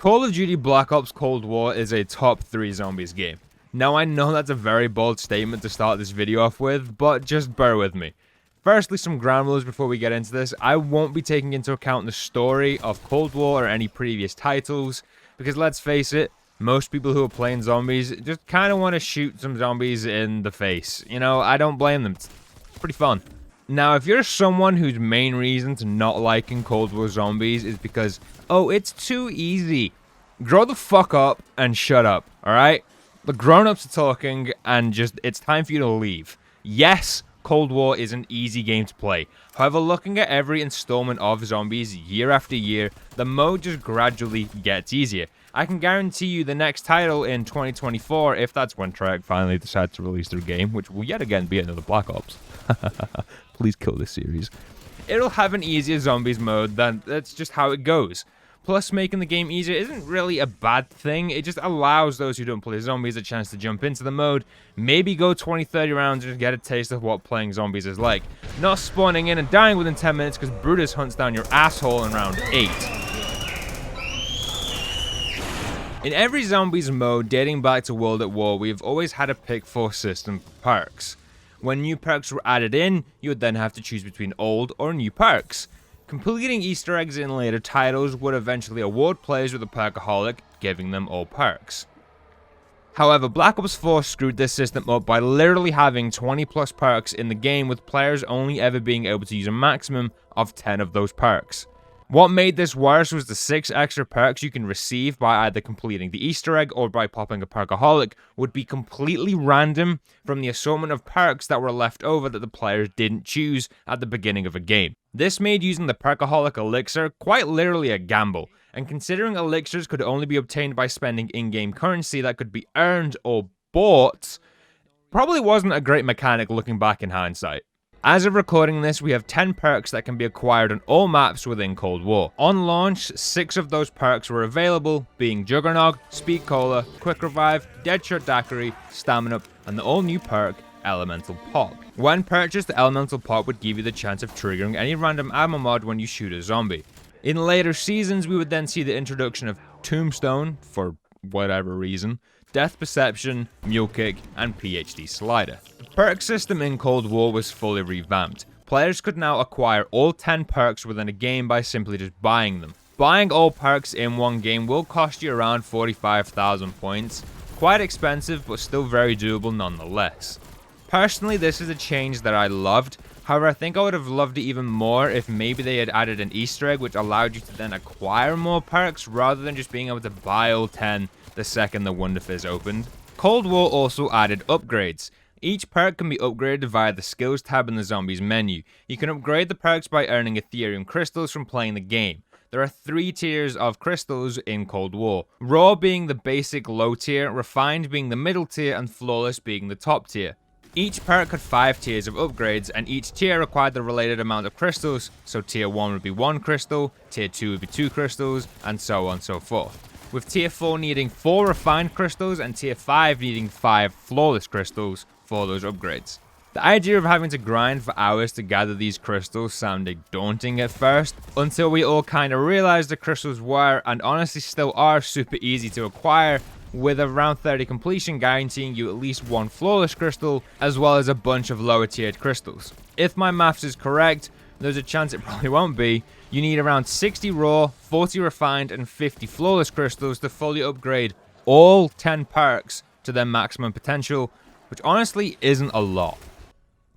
Call of Duty Black Ops Cold War is a top 3 zombies game. Now I know that's a very bold statement to start this video off with, but just bear with me. Firstly, some ground rules before we get into this. I won't be taking into account the story of Cold War or any previous titles, because let's face it, most people who are playing zombies just kind of want to shoot some zombies in the face. You know, I don't blame them. It's pretty fun. Now, if you're someone whose main reason to not liking Cold War zombies is because, oh, it's too easy, grow the fuck up and shut up, alright? The grown-ups are talking, and just, it's time for you to leave. Yes, Cold War is an easy game to play. However, looking at every installment of zombies year after year, the mode just gradually gets easier. I can guarantee you the next title in 2024, if that's when Treyarch finally decides to release their game, which will yet again be another Black Ops. Please kill this series. It'll have an easier zombies mode, that's just how it goes. Plus, making the game easier isn't really a bad thing. It just allows those who don't play zombies a chance to jump into the mode, maybe go 20-30 rounds and get a taste of what playing zombies is like. Not spawning in and dying within 10 minutes because Brutus hunts down your asshole in round 8. In every zombies mode dating back to World at War, we've always had a pick 4 system for perks. When new perks were added in, you would then have to choose between old or new perks. Completing Easter eggs in later titles would eventually award players with a Perkaholic, giving them all perks. However, Black Ops 4 screwed this system up by literally having 20 plus perks in the game, with players only ever being able to use a maximum of 10 of those perks. What made this worse was the 6 extra perks you can receive by either completing the Easter egg or by popping a Perkaholic would be completely random from the assortment of perks that were left over that the players didn't choose at the beginning of a game. This made using the Perkaholic elixir quite literally a gamble, and considering elixirs could only be obtained by spending in-game currency that could be earned or bought, probably wasn't a great mechanic looking back in hindsight. As of recording this, we have 10 perks that can be acquired on all maps within Cold War. On launch, 6 of those perks were available, being Juggernog, Speed Cola, Quick Revive, Deadshot Daiquiri, Stamina, and the all-new perk, Elemental Pop. When purchased, the Elemental Pop would give you the chance of triggering any random ammo mod when you shoot a zombie. In later seasons, we would then see the introduction of Tombstone, for whatever reason, Death Perception, Mule Kick, and PhD Slider. The perk system in Cold War was fully revamped. Players could now acquire all 10 perks within a game by simply just buying them. Buying all perks in one game will cost you around 45,000 points. Quite expensive, but still very doable nonetheless. Personally, this is a change that I loved. However, I think I would have loved it even more if maybe they had added an Easter egg which allowed you to then acquire more perks rather than just being able to buy all 10 the second the Wonder Fizz opened. Cold War also added upgrades. Each perk can be upgraded via the skills tab in the zombies menu. You can upgrade the perks by earning Ethereum crystals from playing the game. There are 3 tiers of crystals in Cold War. Raw being the basic low tier, refined being the middle tier, and flawless being the top tier. Each perk had 5 tiers of upgrades, and each tier required the related amount of crystals, so tier 1 would be 1 crystal, tier 2 would be 2 crystals, and so on and so forth. With tier 4 needing 4 refined crystals, and tier 5 needing 5 flawless crystals for those upgrades. The idea of having to grind for hours to gather these crystals sounded daunting at first, until we all kinda realized the crystals were, and honestly still are, super easy to acquire, with around 30 completion guaranteeing you at least 1 flawless crystal, as well as a bunch of lower tiered crystals. If my maths is correct, there's a chance it probably won't be, you need around 60 raw, 40 refined, and 50 flawless crystals to fully upgrade all 10 perks to their maximum potential, which honestly isn't a lot.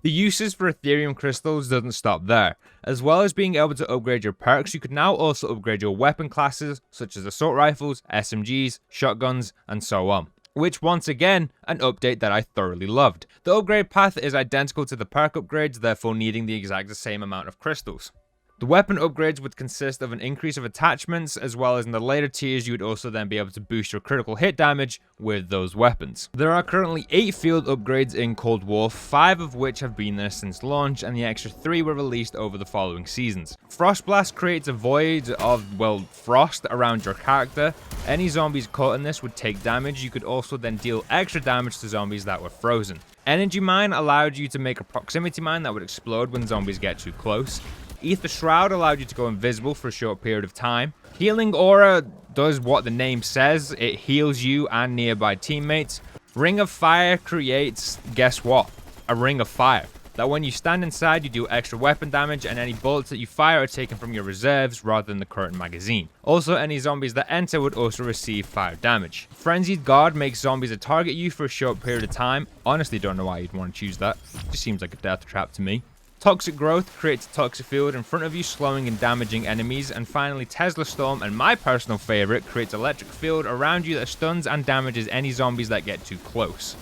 The uses for Ethereum crystals doesn't stop there. As well as being able to upgrade your perks, you could now also upgrade your weapon classes, such as assault rifles, SMGs, shotguns, and so on. Which, once again, an update that I thoroughly loved. The upgrade path is identical to the perk upgrades, therefore needing the exact same amount of crystals. The weapon upgrades would consist of an increase of attachments, as well as in the later tiers you would also then be able to boost your critical hit damage with those weapons. There are currently 8 field upgrades in Cold War, 5 of which have been there since launch, and the extra 3 were released over the following seasons. Frost Blast creates a void of, well, frost around your character. Any zombies caught in this would take damage. You could also then deal extra damage to zombies that were frozen. Energy Mine allowed you to make a proximity mine that would explode when zombies get too close. Ether Shroud allowed you to go invisible for a short period of time. Healing Aura does what the name says, it heals you and nearby teammates. Ring of Fire creates, guess what? A ring of fire. That when you stand inside, you do extra weapon damage, and any bullets that you fire are taken from your reserves rather than the current magazine. Also, any zombies that enter would also receive fire damage. Frenzied Guard makes zombies that target you for a short period of time. Honestly, don't know why you'd want to choose that. Just seems like a death trap to me. Toxic Growth creates a toxic field in front of you, slowing and damaging enemies. And finally, Tesla Storm, and my personal favorite, creates electric field around you that stuns and damages any zombies that get too close.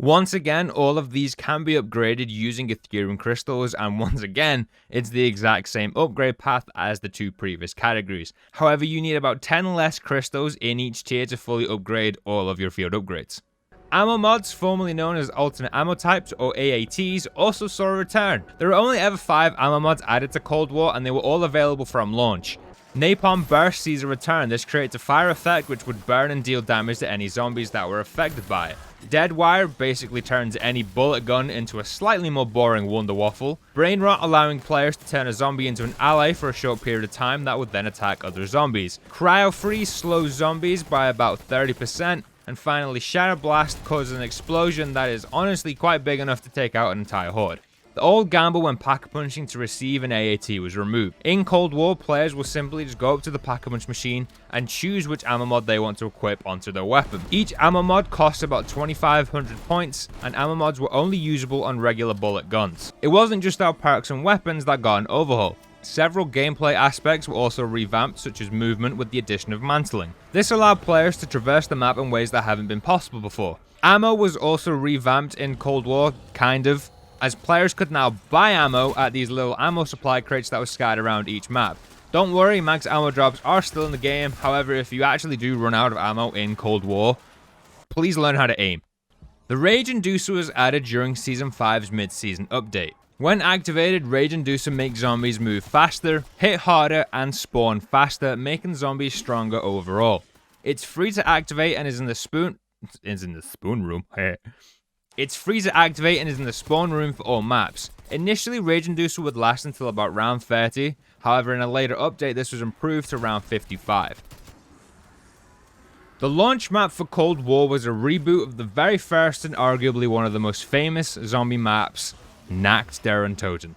Once again, all of these can be upgraded using Ethereum crystals, and once again, it's the exact same upgrade path as the two previous categories. However, you need about 10 less crystals in each tier to fully upgrade all of your field upgrades. Ammo mods, formerly known as alternate ammo types or AATs, also saw a return. There were only ever 5 ammo mods added to Cold War, and they were all available from launch. Napalm Burst sees a return. This creates a fire effect which would burn and deal damage to any zombies that were affected by it. Dead Wire basically turns any bullet gun into a slightly more boring Wonder Waffle. Brain Rot allowing players to turn a zombie into an ally for a short period of time that would then attack other zombies. Cryo Freeze slows zombies by about 30%. And finally, Shatter Blast causes an explosion that is honestly quite big enough to take out an entire horde. The old gamble when Pack-a-Punching to receive an AAT was removed. In Cold War, players will simply just go up to the Pack-a-Punch machine and choose which ammo mod they want to equip onto their weapon. Each ammo mod costs about 2,500 points, and ammo mods were only usable on regular bullet guns. It wasn't just our perks and weapons that got an overhaul. Several gameplay aspects were also revamped, such as movement with the addition of mantling. This allowed players to traverse the map in ways that haven't been possible before. Ammo was also revamped in Cold War, kind of, as players could now buy ammo at these little ammo supply crates that were scattered around each map. Don't worry, max ammo drops are still in the game, however, if you actually do run out of ammo in Cold War, please learn how to aim. The Rage Inducer was added during Season 5's mid-season update. When activated, Rage Inducer makes zombies move faster, hit harder, and spawn faster, making zombies stronger overall. It's free to activate and is in the spoon room. It's free to activate and is in the spawn room for all maps. Initially, Rage Inducer would last until about round 30, however in a later update this was improved to round 55. The launch map for Cold War was a reboot of the very first and arguably one of the most famous zombie maps, Nacht der Untoten.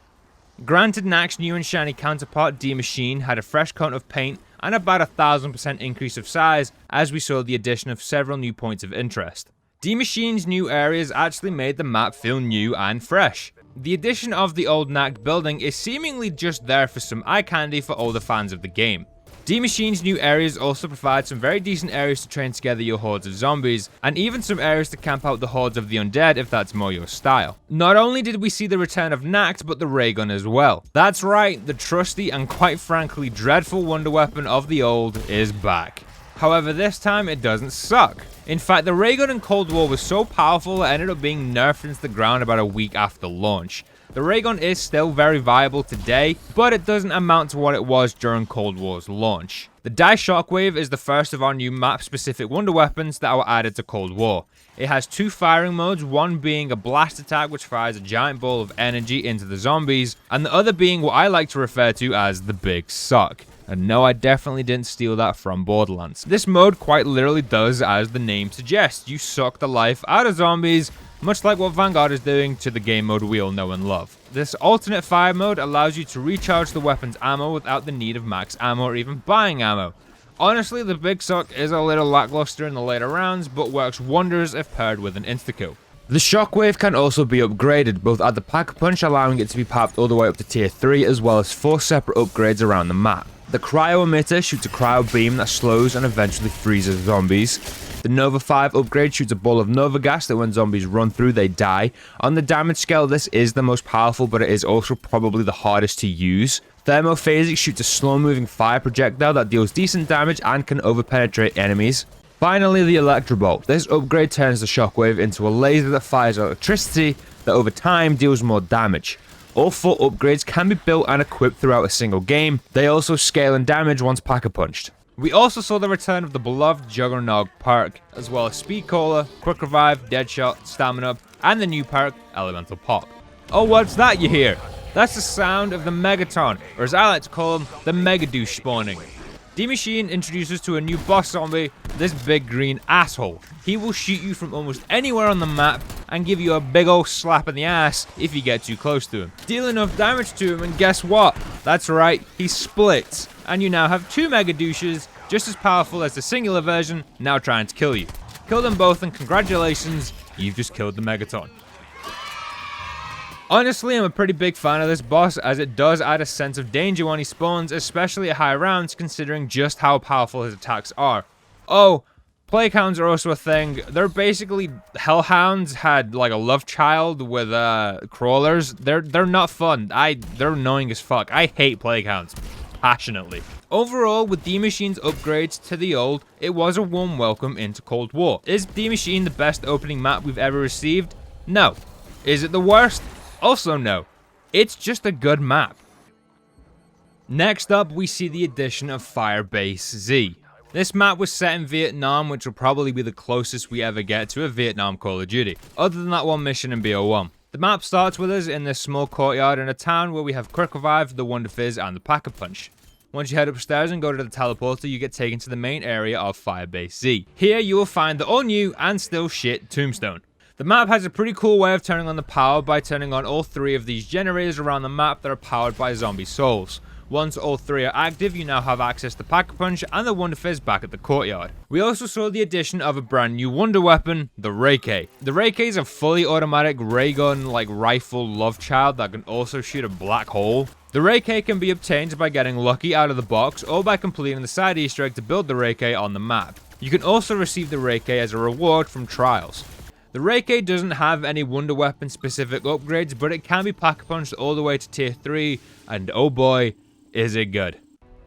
Granted, Nacht's new and shiny counterpart, D Machine, had a fresh coat of paint and about 1,000% increase of size as we saw the addition of several new points of interest. D Machine's new areas actually made the map feel new and fresh. The addition of the old Nacht building is seemingly just there for some eye candy for older fans of the game. D Machine's new areas also provide some very decent areas to train together your hordes of zombies, and even some areas to camp out the hordes of the undead if that's more your style. Not only did we see the return of Nacht, but the ray gun as well. That's right, the trusty and quite frankly dreadful wonder weapon of the old is back. However, this time it doesn't suck. In fact, the ray gun in Cold War was so powerful it ended up being nerfed into the ground about a week after launch. The ray gun is still very viable today, but it doesn't amount to what it was during Cold War's launch. The Die Shockwave is the first of our new map-specific wonder weapons that were added to Cold War. It has 2 firing modes, one being a blast attack which fires a giant ball of energy into the zombies, and the other being what I like to refer to as the Big Suck. And no, I definitely didn't steal that from Borderlands. This mode quite literally does as the name suggests. You suck the life out of zombies, much like what Vanguard is doing to the game mode we all know and love. This alternate fire mode allows you to recharge the weapon's ammo without the need of max ammo or even buying ammo. Honestly, the Big Suck is a little lackluster in the later rounds, but works wonders if paired with an insta-kill. The Shockwave can also be upgraded, both at the Pack-a-Punch allowing it to be popped all the way up to tier 3, as well as 4 separate upgrades around the map. The Cryo Emitter shoots a cryo beam that slows and eventually freezes zombies. The Nova 5 upgrade shoots a ball of Nova gas that when zombies run through they die. On the damage scale this is the most powerful, but it is also probably the hardest to use. Thermophasic shoots a slow moving fire projectile that deals decent damage and can overpenetrate enemies. Finally, the Electrobolt. This upgrade turns the Shockwave into a laser that fires electricity that over time deals more damage. All 4 upgrades can be built and equipped throughout a single game. They also scale in damage once Pack-a-Punched. We also saw the return of the beloved Juggernog Perk, as well as Speed Cola, Quick Revive, Deadshot, Stamina Up, and the new perk, Elemental Pop. Oh, what's that you hear? That's the sound of the Megaton, or as I like to call him, the Megadouche spawning. D-Machine introduces to a new boss zombie, this big green asshole. He will shoot you from almost anywhere on the map and give you a big ol' slap in the ass if you get too close to him. Deal enough damage to him and guess what? That's right, he splits. And you now have two Megadouches, just as powerful as the singular version, now trying to kill you. Kill them both and congratulations, you've just killed the Megaton. Honestly, I'm a pretty big fan of this boss, as it does add a sense of danger when he spawns, especially at high rounds, considering just how powerful his attacks are. Oh, plague hounds are also a thing. They're basically hellhounds had like a love child with crawlers. They're not fun. They're annoying as fuck. I hate plague hounds passionately. Overall, with D-Machine's upgrades to the old, it was a warm welcome into Cold War. Is D-Machine the best opening map we've ever received? No. Is it the worst? Also no, it's just a good map. Next up, we see the addition of Firebase Z. This map was set in Vietnam, which will probably be the closest we ever get to a Vietnam Call of Duty, other than that one mission in BO1. The map starts with us in this small courtyard in a town where we have Quick Revive, the Wonder Fizz, and the Pack-a-Punch. Once you head upstairs and go to the teleporter, you get taken to the main area of Firebase Z. Here you will find the all-new and still shit tombstone. The map has a pretty cool way of turning on the power by turning on all three of these generators around the map that are powered by zombie souls. Once all three are active, you now have access to Pack-a-Punch and the Wonder Fizz back at the courtyard. We also saw the addition of a brand new wonder weapon, the Ray K. The Ray K is a fully automatic ray gun like rifle love child that can also shoot a black hole. The Ray K can be obtained by getting lucky out of the box or by completing the side Easter egg to build the Ray K on the map. You can also receive the Ray K as a reward from trials. The Ray K doesn't have any wonder weapon specific upgrades, but it can be pack-a-punched all the way to tier 3, and oh boy, is it good.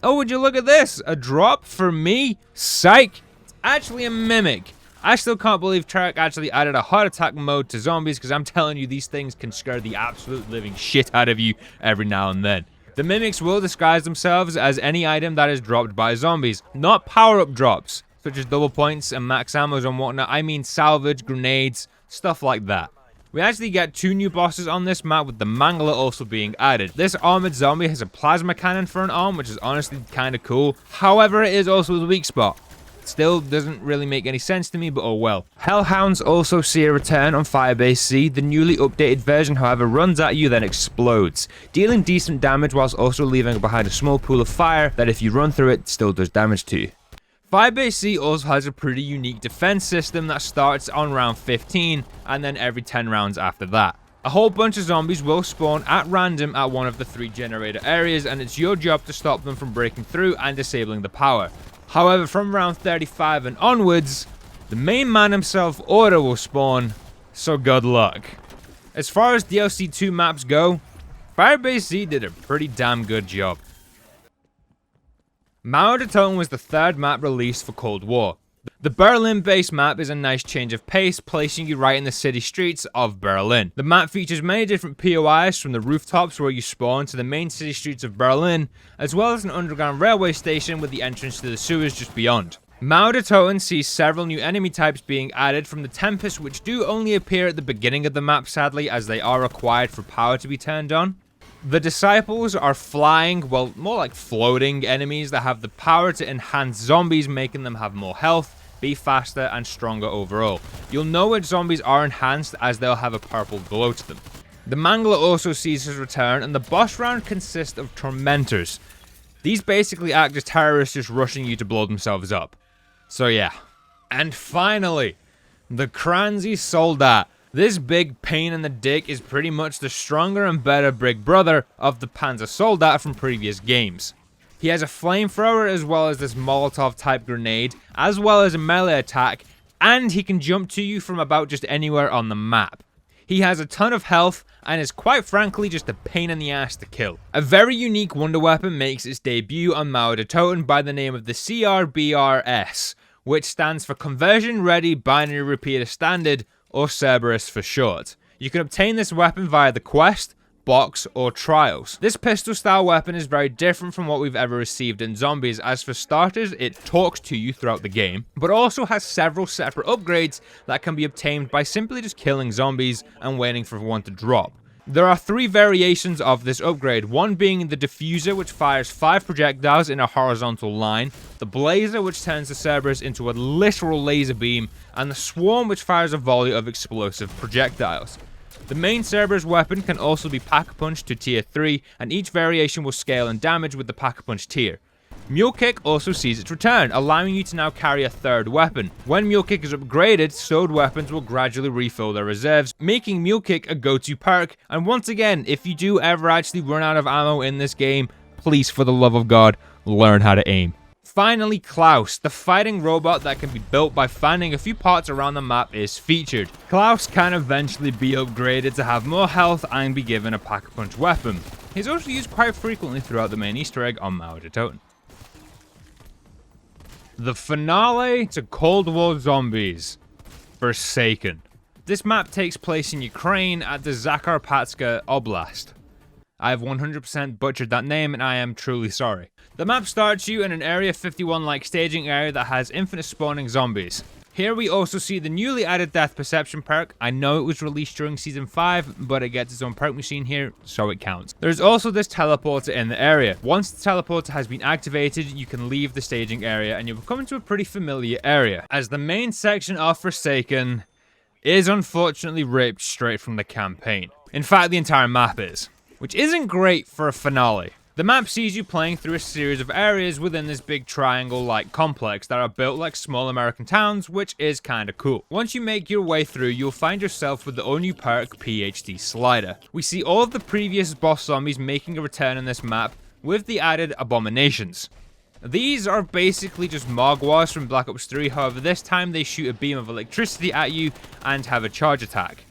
Oh, would you look at this? A drop for me? Psych! It's actually a mimic. I still can't believe Trek actually added a heart attack mode to zombies, because I'm telling you, these things can scare the absolute living shit out of you every now and then. The mimics will disguise themselves as any item that is dropped by zombies, not power-up drops, such as double points and max ammos and whatnot. I mean salvage, grenades, stuff like that. We actually get two new bosses on this map, with the Mangler also being added. This armored zombie has a plasma cannon for an arm, which is honestly kind of cool. However, it is also the weak spot. Still doesn't really make any sense to me, but oh well. Hellhounds also see a return on Firebase Z. The newly updated version, however, runs at you then explodes, dealing decent damage whilst also leaving behind a small pool of fire that if you run through it, still does damage to you. Firebase Z also has a pretty unique defense system that starts on round 15 and then every 10 rounds after that. A whole bunch of zombies will spawn at random at one of the 3 generator areas, and it's your job to stop them from breaking through and disabling the power. However, from round 35 and onwards, the main man himself, Order, will spawn, so good luck. As far as DLC 2 maps go, Firebase Z did a pretty damn good job. Mauer de Toten was the 3rd map released for Cold War. The Berlin-based map is a nice change of pace, placing you right in the city streets of Berlin. The map features many different POIs, from the rooftops where you spawn to the main city streets of Berlin, as well as an underground railway station with the entrance to the sewers just beyond. Mauer de Toten sees several new enemy types being added, from the Tempests, which do only appear at the beginning of the map sadly, as they are required for power to be turned on. The Disciples are flying, well, more like floating enemies that have the power to enhance zombies, making them have more health, be faster, and stronger overall. You'll know which zombies are enhanced, as they'll have a purple glow to them. The Mangler also sees his return, and the boss round consists of Tormentors. These basically act as terrorists, just rushing you to blow themselves up. So yeah. And finally, the Kranzy Soldat. This big pain in the dick is pretty much the stronger and better big brother of the Panzer Soldat from previous games. He has a flamethrower as well as this Molotov type grenade, as well as a melee attack, and he can jump to you from about just anywhere on the map. He has a ton of health and is quite frankly just a pain in the ass to kill. A very unique wonder weapon makes its debut on Mauer de Toten by the name of the CRBRS, which stands for Conversion Ready Binary Repeater Standard, or Cerberus for short. You can obtain this weapon via the quest, box, or trials. This pistol style weapon is very different from what we've ever received in zombies, as for starters it talks to you throughout the game, but also has several separate upgrades that can be obtained by simply just killing zombies and waiting for one to drop. There are 3 variations of this upgrade, one being the Diffuser, which fires 5 projectiles in a horizontal line, the Blazer, which turns the Cerberus into a literal laser beam, and the Swarm, which fires a volley of explosive projectiles. The main Cerberus weapon can also be Pack-a-Punch to tier 3, and each variation will scale in damage with the Pack-a-Punch tier. Mule Kick also sees its return, allowing you to now carry a 3rd weapon. When Mule Kick is upgraded, stowed weapons will gradually refill their reserves, making Mule Kick a go-to perk. And once again, if you do ever actually run out of ammo in this game, please, for the love of God, learn how to aim. Finally, Klaus, the fighting robot that can be built by finding a few parts around the map, is featured. Klaus can eventually be upgraded to have more health and be given a Pack-a-Punch weapon. He's also used quite frequently throughout the main Easter egg on Mauer de Toten. The finale to Cold War Zombies, Forsaken. This map takes place in Ukraine at the Zakarpatska Oblast. I have 100% butchered that name and I am truly sorry. The map starts you in an Area 51-like staging area that has infinite spawning zombies. Here we also see the newly added Death Perception perk. I know it was released during Season 5, but it gets its own perk machine here, so it counts. There's also this teleporter in the area. Once the teleporter has been activated, you can leave the staging area and you'll come into a pretty familiar area, as the main section of Forsaken is unfortunately ripped straight from the campaign. In fact, the entire map is, which isn't great for a finale. The map sees you playing through a series of areas within this big triangle-like complex that are built like small American towns, which is kinda cool. Once you make your way through, you'll find yourself with the all-new perk PhD Slider. We see all of the previous boss zombies making a return in this map, with the added abominations. These are basically just Mogwars from Black Ops 3, however this time they shoot a beam of electricity at you and have a charge attack.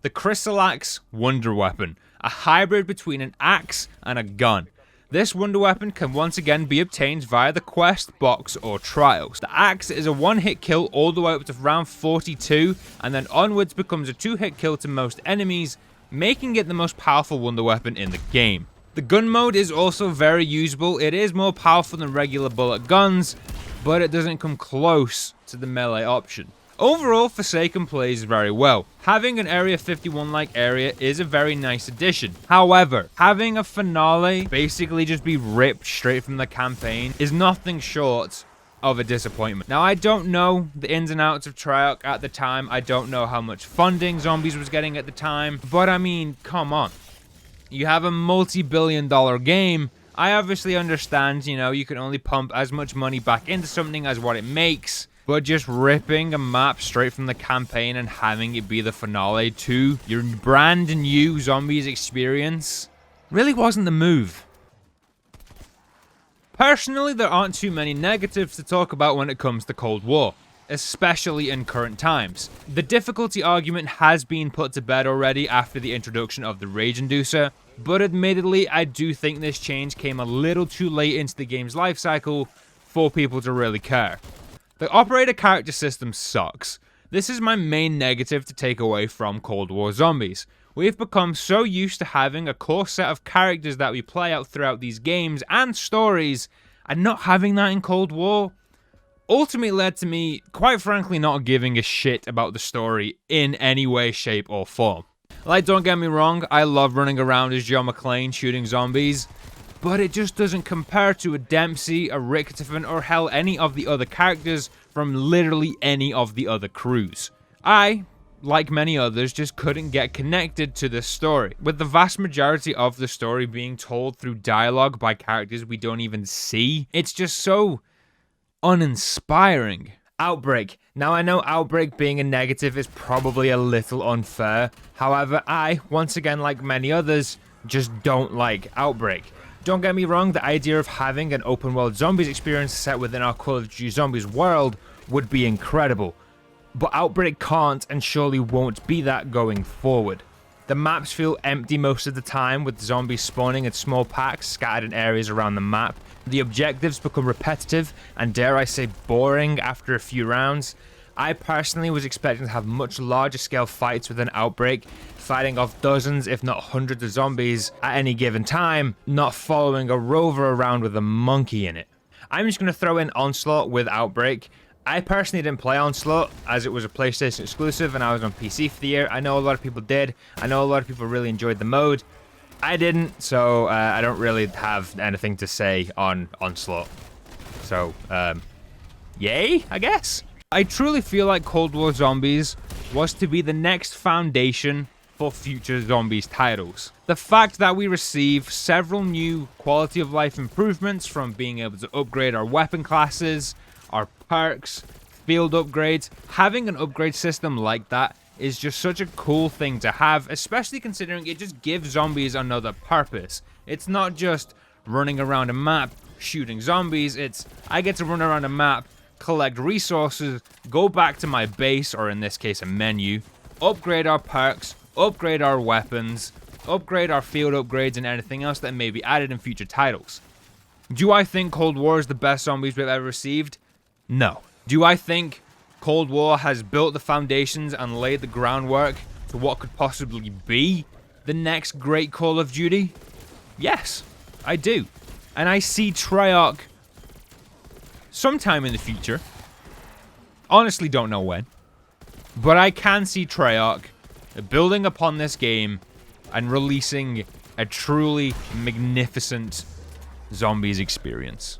The Chrysalax Wonder Weapon, a hybrid between an axe and a gun. This wonder weapon can once again be obtained via the quest, box, or trials. The axe is a 1-hit kill all the way up to round 42, and then onwards becomes a 2-hit kill to most enemies, making it the most powerful wonder weapon in the game. The gun mode is also very usable. It is more powerful than regular bullet guns, but it doesn't come close to the melee option. Overall, Forsaken plays very well. Having an Area 51-like area is a very nice addition. However, having a finale basically just be ripped straight from the campaign is nothing short of a disappointment. Now, I don't know the ins and outs of Treyarch at the time. I don't know how much funding Zombies was getting at the time. But I mean, come on. You have a multi-billion-dollar game. I obviously understand, you know, you can only pump as much money back into something as what it makes. But just ripping a map straight from the campaign and having it be the finale to your brand new Zombies experience really wasn't the move. Personally, there aren't too many negatives to talk about when it comes to Cold War, especially in current times. The difficulty argument has been put to bed already after the introduction of the Rage Inducer, but admittedly, I do think this change came a little too late into the game's life cycle for people to really care. The operator character system sucks. This is my main negative to take away from Cold War Zombies. We've become so used to having a core set of characters that we play out throughout these games and stories, and not having that in Cold War ultimately led to me, quite frankly, not giving a shit about the story in any way, shape, or form. Like, don't get me wrong, I love running around as John McClane shooting zombies, but it just doesn't compare to a Dempsey, a Richtofen, or hell, any of the other characters from literally any of the other crews. I, like many others, just couldn't get connected to this story, with the vast majority of the story being told through dialogue by characters we don't even see. It's just so uninspiring. Outbreak. Now, I know Outbreak being a negative is probably a little unfair. However, I, once again, like many others, just don't like Outbreak. Don't get me wrong, the idea of having an open world zombies experience set within our Call of Duty Zombies world would be incredible. But Outbreak can't and surely won't be that going forward. The maps feel empty most of the time, with zombies spawning in small packs scattered in areas around the map. The objectives become repetitive and, dare I say, boring after a few rounds. I personally was expecting to have much larger scale fights within Outbreak, fighting off dozens if not hundreds of zombies at any given time, not following a rover around with a monkey in it. I'm just going to throw in Onslaught with Outbreak. I personally didn't play Onslaught as it was a PlayStation exclusive and I was on PC for the year. I know a lot of people did. I know a lot of people really enjoyed the mode. I didn't, so I don't really have anything to say on Onslaught. So, yay, I guess? I truly feel like Cold War Zombies was to be the next foundation for future Zombies titles. The fact that we receive several new quality of life improvements from being able to upgrade our weapon classes, our perks, field upgrades, having an upgrade system like that is just such a cool thing to have, especially considering it just gives zombies another purpose. It's not just running around a map, shooting zombies, it's I get to run around a map, collect resources, go back to my base, or in this case a menu, upgrade our perks, upgrade our weapons, upgrade our field upgrades and anything else that may be added in future titles. Do I think Cold War is the best zombies we've ever received? No. Do I think Cold War has built the foundations and laid the groundwork to what could possibly be the next great Call of Duty? Yes, I do. And I see Treyarch sometime in the future. Honestly, don't know when. But I can see Treyarch building upon this game and releasing a truly magnificent zombies experience.